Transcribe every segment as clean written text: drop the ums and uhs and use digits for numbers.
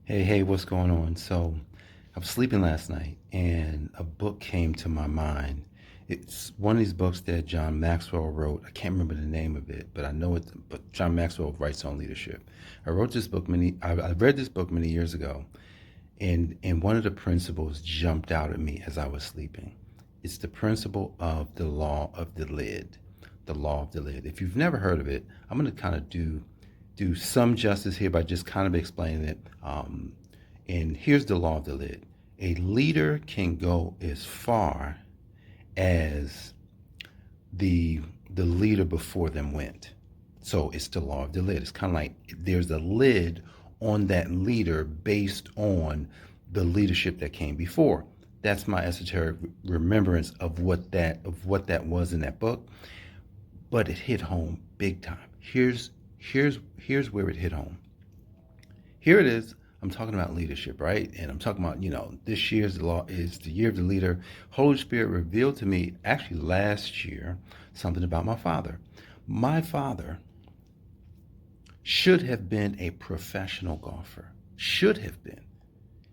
Hey, what's going on? So, I was sleeping last night and a book came to my mind. It's one of these books that John Maxwell wrote. I can't remember the name of it, but I know it. But John Maxwell writes on leadership. I read this book many years ago, and one of the principles jumped out at me as I was sleeping. It's the principle of the law of the lid. The law of the lid. If you've never heard of it, I'm going to kind of do some justice here by just kind of explaining it. And here's the law of the lid. A leader can go as far as the leader before them went. So it's the law of the lid. It's kind of like there's a lid on that leader based on the leadership that came before. That's my esoteric remembrance of what that was in that book. But it hit home big time. Here's where it hit home. Here it is. I'm talking about leadership, right? And I'm talking about, this year's law is the year of the leader. Holy Spirit revealed to me actually last year something about my father. My father should have been a professional golfer. Should have been.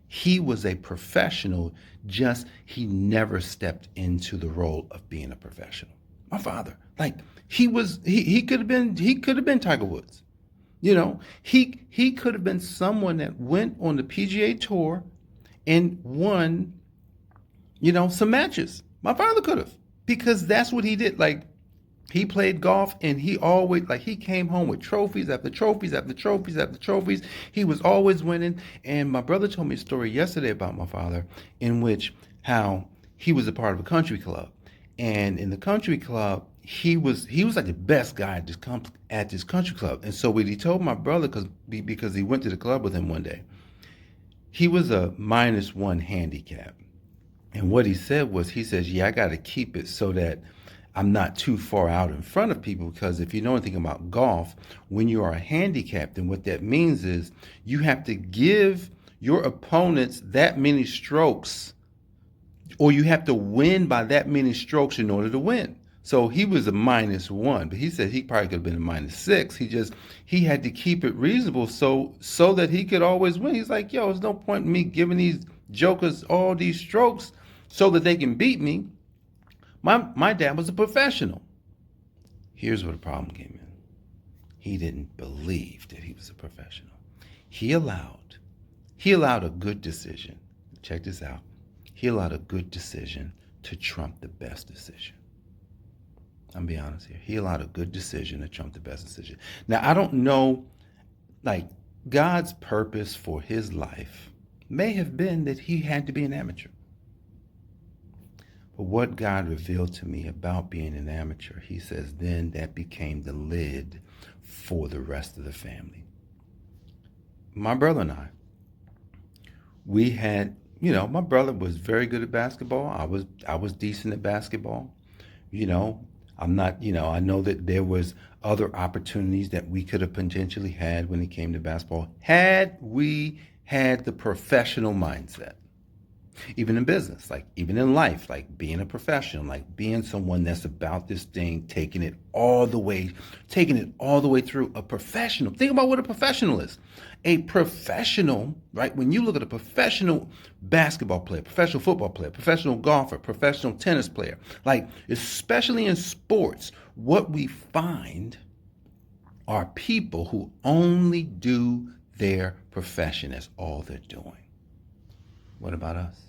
He was a professional, just he never stepped into the role of being a professional. My father, like he could have been Tiger Woods. He could have been someone that went on the PGA Tour and won, some matches. My father could have, because that's what he did. Like, he played golf and he always, like, he came home with trophies after trophies after trophies after trophies. He was always winning. And my brother told me a story yesterday about my father, in which how he was a part of a country club. And in the country club, he was like the best guy at this country club. And so what he told my brother, because he went to the club with him one day, he was a -1 handicap. And what he said was, he says, yeah, I got to keep it so that I'm not too far out in front of people. Because if you know anything about golf, when you are a handicap, then what that means is you have to give your opponents that many strokes, or you have to win by that many strokes in order to win. So he was a -1, but he said he probably could have been a -6. He had to keep it reasonable so that he could always win. He's like, yo, there's no point in me giving these jokers all these strokes so that they can beat me. My dad was a professional. Here's where the problem came in. He didn't believe that he was a professional. He allowed he allowed a good decision. Check this out. He allowed a good decision to trump the best decision. I'm be honest here. He allowed a good decision to trump the best decision. Now, I don't know, like, God's purpose for his life may have been that he had to be an amateur. But what God revealed to me about being an amateur, he says, then that became the lid for the rest of the family. My brother and we had, my brother was very good at basketball. I was decent at basketball. You know, I'm not, I know that there was other opportunities that we could have potentially had when it came to basketball, had we had the professional mindset. Even in business, like even in life, like being a professional, like being someone that's about this thing, taking it all the way through. A professional. Think about what a professional is. A professional, right? When you look at a professional basketball player, professional football player, professional golfer, professional tennis player, like especially in sports, what we find are people who only do their profession. That's all they're doing. What about us?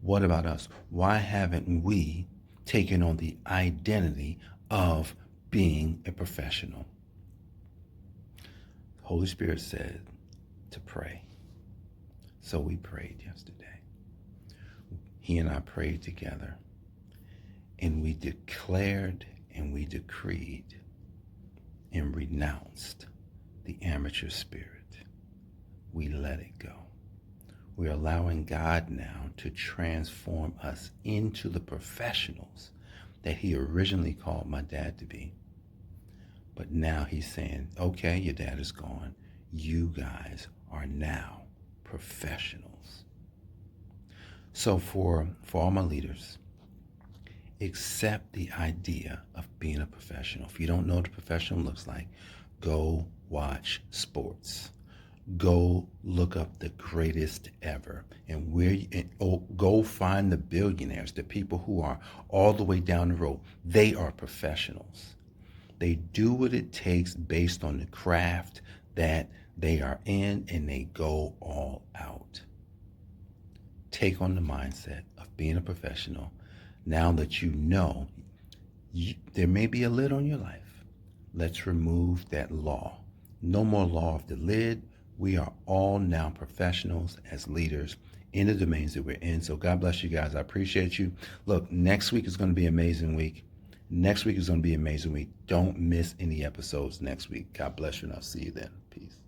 What about us? Why haven't we taken on the identity of being a professional? The Holy Spirit said to pray. So we prayed yesterday. He and I prayed together, and we declared and we decreed and renounced the amateur spirit. We let it go. We're allowing God now to transform us into the professionals that he originally called my dad to be. But now he's saying, okay, your dad is gone. You guys are now professionals. So for all my leaders, accept the idea of being a professional. If you don't know what a professional looks like, go watch sports. Go look up the greatest ever, and go find the billionaires, the people who are all the way down the road. They are professionals. They do what it takes based on the craft that they are in, and they go all out. Take on the mindset of being a professional. Now that you know there may be a lid on your life, let's remove that law. No more law of the lid. We are all now professionals as leaders in the domains that we're in. So God bless you guys. I appreciate you. Look, next week is going to be an amazing week. Next week is going to be an amazing week. Don't miss any episodes next week. God bless you, and I'll see you then. Peace.